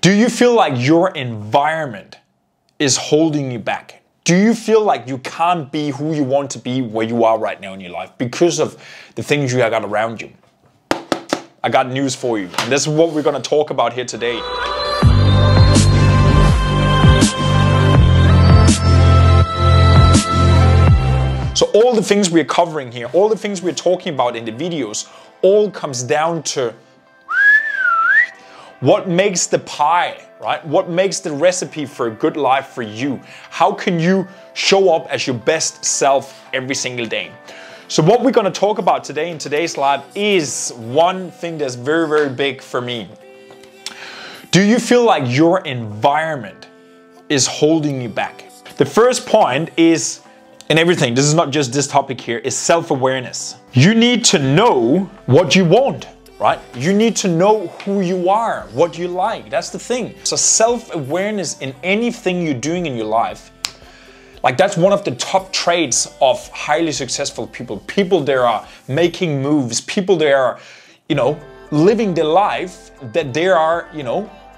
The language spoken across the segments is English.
Do you feel like your environment is holding you back? Do you feel like you can't be who you want to be where you are right now in your life because of the things you got around you? I got news for you, and this is what we're going to talk about here today. So all the things we're covering here, all the things we're talking about in the videos, all comes down to what makes the pie, right? What makes the recipe for a good life for you? How can you show up as your best self every single day? So what we're going to talk about today in today's live is one thing that's very, very big for me. Do you feel like your environment is holding you back? The first point is, in everything, this is not just this topic here, is self-awareness. You need to know what you want. Right? You need to know who you are, what you like. That's the thing. So self-awareness in anything you're doing in your life, like that's one of the top traits of highly successful people. People that are making moves, people that are, living the life that they are,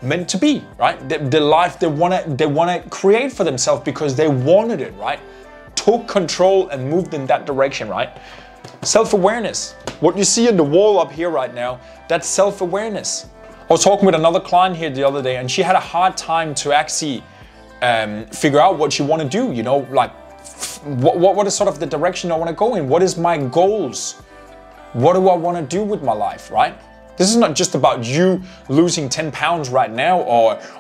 meant to be, right? The life they wanna create for themselves because they wanted it, right? Took control and moved in that direction, right? Self-awareness. What you see on the wall up here right now, that's self-awareness. I was talking with another client here the other day, and she had a hard time to actually figure out what she want to do, like what is sort of the direction I want to go in? What is my goals? What do I want to do with my life, right? This is not just about you losing 10 pounds right now,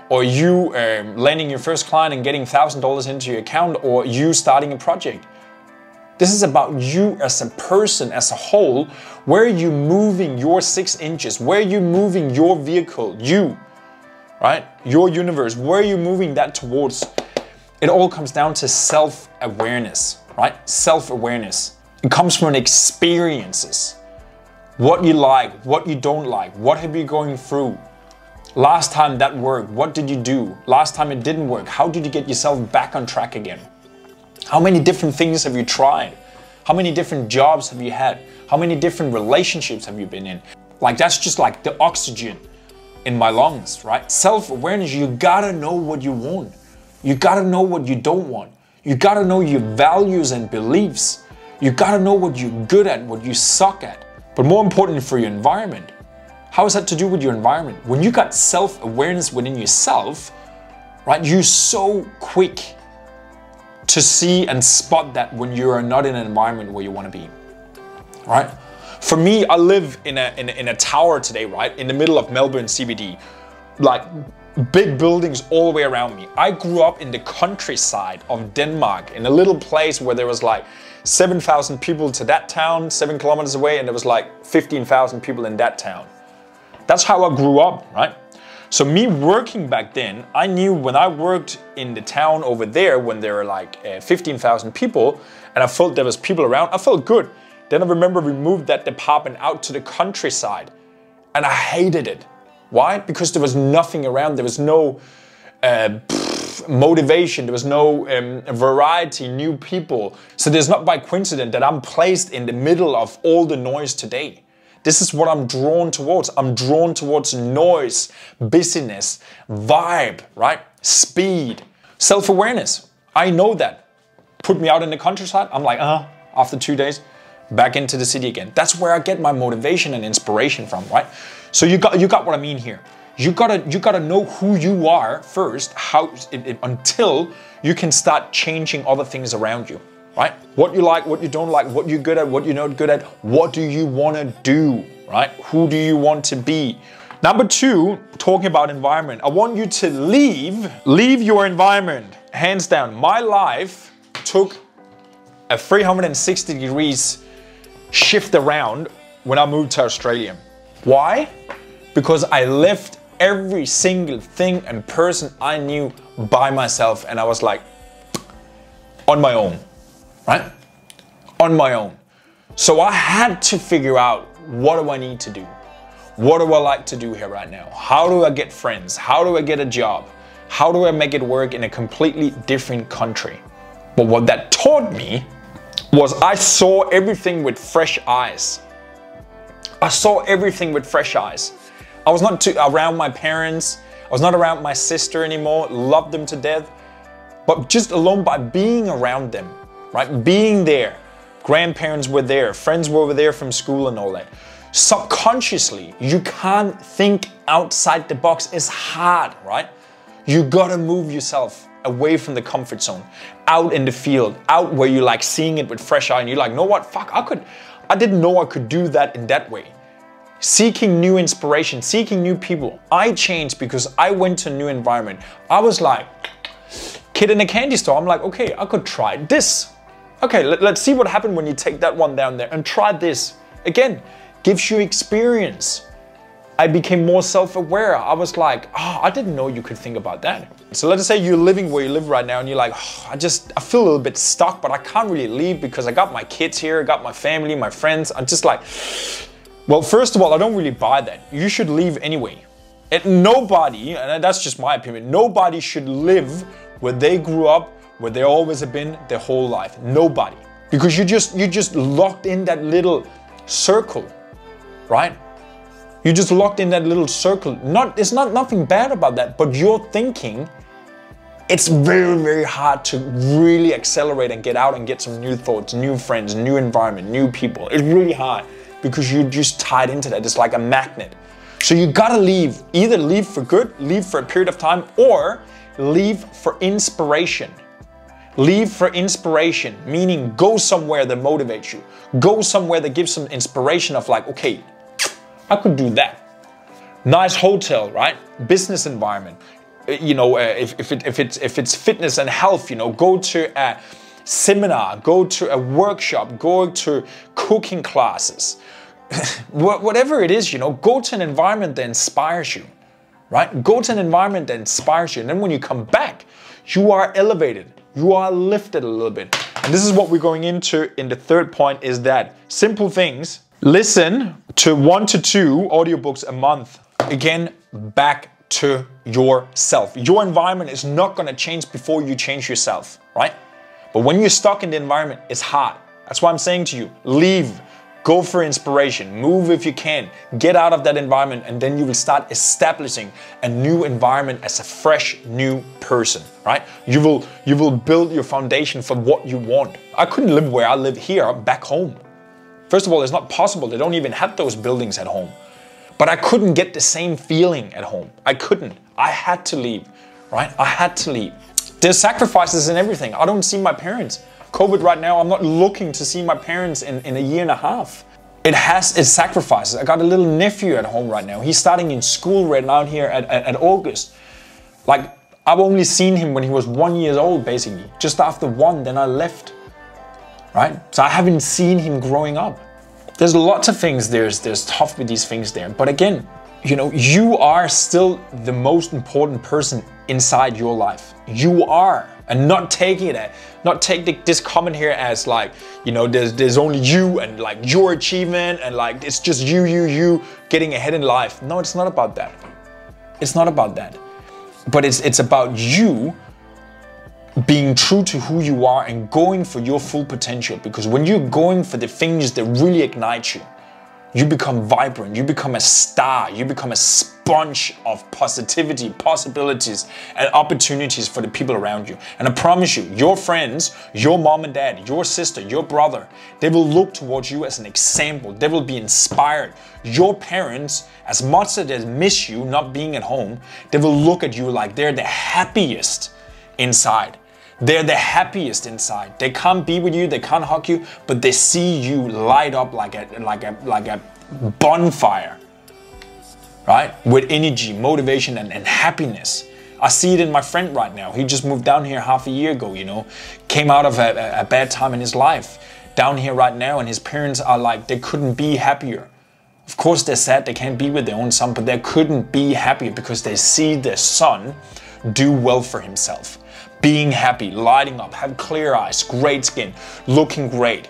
or you landing your first client and getting $1,000 into your account, or you starting a project. This is about you as a person, as a whole. Where are you moving your 6 inches? Where are you moving your vehicle? You, right? Your universe. Where are you moving that towards? It all comes down to self-awareness, right? Self-awareness. It comes from experiences. What you like, what you don't like. What have you going through? Last time that worked, what did you do? Last time it didn't work, how did you get yourself back on track again? How many different things have you tried? How many different jobs have you had? How many different relationships have you been in? Like that's just like the oxygen in my lungs, right? Self-awareness, you gotta know what you want. You gotta know what you don't want. You gotta know your values and beliefs. You gotta know what you're good at, what you suck at. But more importantly for your environment, how is that to do with your environment? When you got self-awareness within yourself, right, you're so quick to see and spot that when you are not in an environment where you want to be, right? For me, I live in a tower today, right? In the middle of Melbourne CBD, like big buildings all the way around me. I grew up in the countryside of Denmark, in a little place where there was like 7,000 people to that town, 7 kilometers away, and there was like 15,000 people in that town. That's how I grew up, right? So me working back then, I knew when I worked in the town over there, when there were like 15,000 people, and I felt there was people around, I felt good. Then I remember we moved that department out to the countryside, and I hated it. Why? Because there was nothing around. There was no motivation. There was no variety, new people. So there's not by coincidence that I'm placed in the middle of all the noise today. This is what I'm drawn towards. I'm drawn towards noise, busyness, vibe, right? Speed, self-awareness. I know that. Put me out in the countryside, I'm like, after 2 days, back into the city again. That's where I get my motivation and inspiration from, right? So you got what I mean here. You gotta know who you are first, until you can start changing other things around you. Right? What you like, what you don't like, what you're good at, what you're not good at, what do you want to do, right? Who do you want to be? Number 2, talking about environment. I want you to leave your environment. Hands down, my life took a 360 degrees shift around when I moved to Australia. Why? Because I left every single thing and person I knew by myself, and I was like, on my own. Right? On my own. So I had to figure out, what do I need to do? What do I like to do here right now? How do I get friends? How do I get a job? How do I make it work in a completely different country? But what that taught me was I saw everything with fresh eyes. I saw everything with fresh eyes. I was not around my parents I was not around my sister anymore, loved them to death, but just alone by being around them, right? Being there. Grandparents were there, friends were there from school and all that. Subconsciously, you can't think outside the box. It's hard, right? You gotta move yourself away from the comfort zone, out in the field, out where you like seeing it with fresh eye and you're like, you know what, fuck, I didn't know I could do that in that way. Seeking new inspiration, seeking new people. I changed because I went to a new environment. I was like, kid in a candy store, I'm like, okay, I could try this. Okay, let's see what happened when you take that one down there and try this. Again, gives you experience. I became more self-aware. I was like, oh, I didn't know you could think about that. So let's say you're living where you live right now and you're like, oh, I feel a little bit stuck, but I can't really leave because I got my kids here, I got my family, my friends. I'm just like, well, first of all, I don't really buy that. You should leave anyway. And nobody, and that's just my opinion, nobody should live where they grew up, where they always have been their whole life. Nobody. Because you just locked in that little circle, right? You just locked in that little circle. It's not nothing bad about that, but you're thinking it's very, very hard to really accelerate and get out and get some new thoughts, new friends, new environment, new people. It's really hard because you're just tied into that. It's like a magnet. So you gotta leave. Either leave for good, leave for a period of time, or leave for inspiration. Leave for inspiration, meaning go somewhere that motivates you. Go somewhere that gives some inspiration of like, okay, I could do that. Nice hotel, right? Business environment. You know, if it's fitness and health, you know, go to a seminar, go to a workshop, go to cooking classes. Whatever it is, you know, go to an environment that inspires you, right? Go to an environment that inspires you. And then when you come back, you are elevated. You are lifted a little bit. And this is what we're going into in the third point, is that simple things. Listen to 1 to 2 audiobooks a month. Again, back to yourself. Your environment is not going to change before you change yourself, right? But when you're stuck in the environment, it's hard. That's why I'm saying to you, leave. Go for inspiration, move if you can, get out of that environment, and then you will start establishing a new environment as a fresh new person, right? You will build your foundation for what you want. I couldn't live where I live here, back home. First of all, it's not possible. They don't even have those buildings at home. But I couldn't get the same feeling at home. I couldn't. I had to leave, right? I had to leave. There's sacrifices in everything. I don't see my parents. COVID right now, I'm not looking to see my parents in a year and a half. It has its sacrifices. I got a little nephew at home right now. He's starting in school right now here at August. Like, I've only seen him when he was 1 year old, basically. Just after 1, then I left, right? So I haven't seen him growing up. There's lots of things there's tough with these things there. But again, you know, you are still the most important person inside your life. You are. And not take this comment here as like, you know, there's only you and like your achievement and like it's just you getting ahead in life. No, it's not about that. It's not about that. But it's about you being true to who you are and going for your full potential. Because when you're going for the things that really ignite you, you become vibrant, you become a star, you become a sponge of positivity, possibilities, and opportunities for the people around you. And I promise you, your friends, your mom and dad, your sister, your brother, they will look towards you as an example. They will be inspired. Your parents, as much as they miss you not being at home, they will look at you like they're the happiest inside. They're the happiest inside. They can't be with you, they can't hug you, but they see you light up like a bonfire, right? With energy, motivation, and happiness. I see it in my friend right now. He just moved down here half a year ago, you know, came out of a bad time in his life, down here right now, and his parents are like, they couldn't be happier. Of course they're sad they can't be with their own son, but they couldn't be happier because they see their son do well for himself. Being happy, lighting up, have clear eyes, great skin, looking great,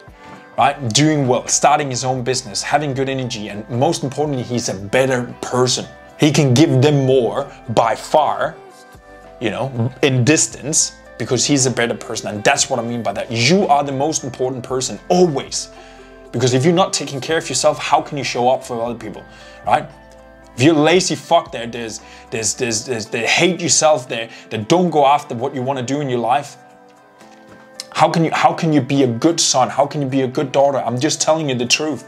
right? Doing well, starting his own business, having good energy, and most importantly, he's a better person. He can give them more by far, you know, in distance, because he's a better person. And that's what I mean by that. You are the most important person, always. Because if you're not taking care of yourself, how can you show up for other people, right? If you're lazy fuck there's they hate yourself there, that don't go after what you want to do in your life, how can you be a good son? How can you be a good daughter? I'm just telling you the truth.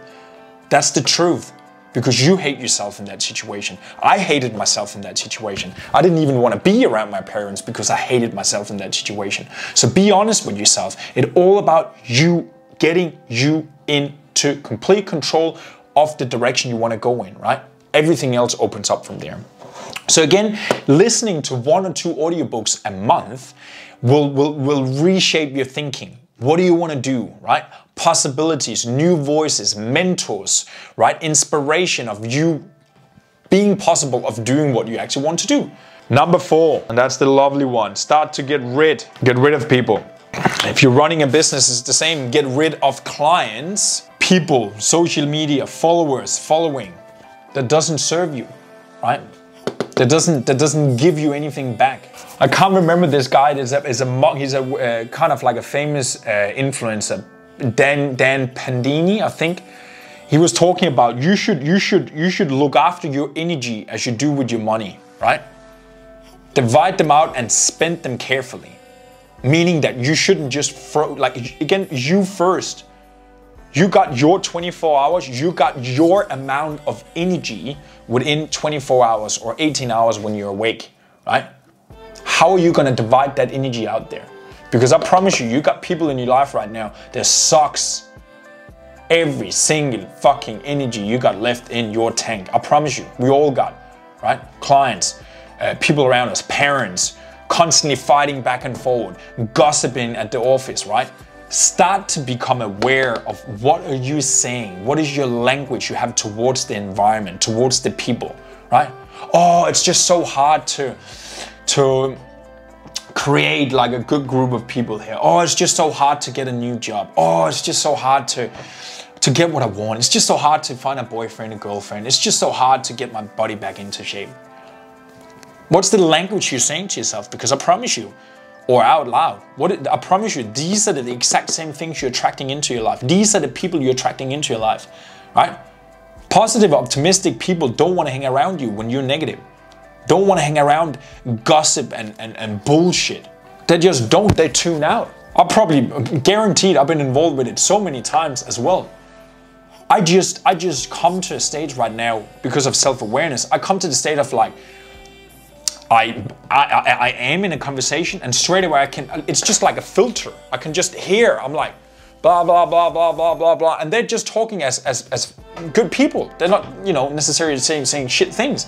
That's the truth. Because you hate yourself in that situation. I hated myself in that situation. I didn't even want to be around my parents because I hated myself in that situation. So be honest with yourself. It's all about you, getting you into complete control of the direction you want to go in, right? Everything else opens up from there. So again, listening to 1 or 2 audiobooks a month will reshape your thinking. What do you want to do, right? Possibilities, new voices, mentors, right? Inspiration of you being possible of doing what you actually want to do. Number 4, and that's the lovely one, start to get rid of people. If you're running a business, it's the same. Get rid of clients, people, social media, followers, following that doesn't serve you, right? That doesn't give you anything back. I can't remember this guy. He's a kind of like a famous influencer, Dan Pandini, I think. He was talking about you should look after your energy as you do with your money, right? Divide them out and spend them carefully. Meaning that you shouldn't just throw, like, again, you first. You got your 24 hours, you got your amount of energy within 24 hours or 18 hours when you're awake, right? How are you gonna divide that energy out there? Because I promise you, you got people in your life right now that sucks every single fucking energy you got left in your tank. I promise you, we all got, right? Clients, people around us, parents, constantly fighting back and forward, gossiping at the office, right? Start to become aware of what are you saying? What is your language you have towards the environment, towards the people, right? Oh, it's just so hard to create like a good group of people here. Oh, it's just so hard to get a new job. Oh, it's just so hard to get what I want. It's just so hard to find a boyfriend, a girlfriend. It's just so hard to get my body back into shape. What's the language you're saying to yourself? Because I promise you, or out loud, I promise you, these are the exact same things you're attracting into your life. These are the people you're attracting into your life, right? Positive, optimistic people don't want to hang around you when you're negative. Don't want to hang around gossip and bullshit. They just don't, they tune out. I'm probably guaranteed, I've been involved with it so many times as well. I just come to a stage right now because of self-awareness. I come to the state of like, I am in a conversation and straight away it's just like a filter. I can just hear, I'm like, blah, blah, blah, blah, blah, blah, blah. And they're just talking as good people. They're not, you know, necessarily saying shit things.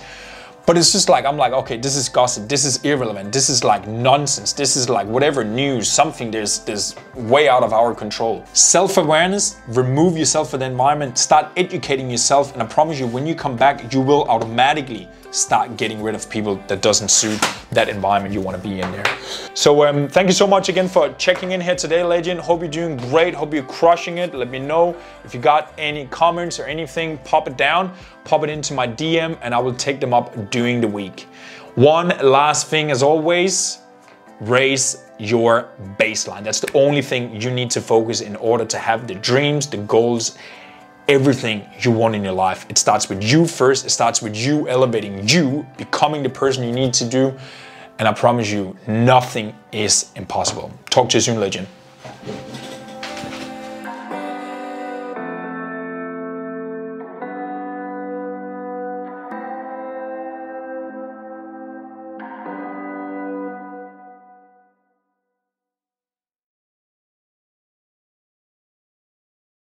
But it's just like, I'm like, okay, this is gossip, this is irrelevant, this is like nonsense, this is like whatever news, something there's way out of our control. Self-awareness, remove yourself from the environment, start educating yourself, and I promise you, when you come back, you will automatically start getting rid of people that doesn't suit that environment you want to be in there. So thank you so much again for checking in here today, legend. Hope you're doing great, hope you're crushing it. Let me know if you got any comments or anything, pop it down, pop it into my DM, and I will take them up during the week. One last thing as always, raise your baseline. That's the only thing you need to focus in order to have the dreams, the goals, everything you want in your life. It starts with you first. It starts with you elevating you, becoming the person you need to do. And I promise you, nothing is impossible. Talk to you soon, legend.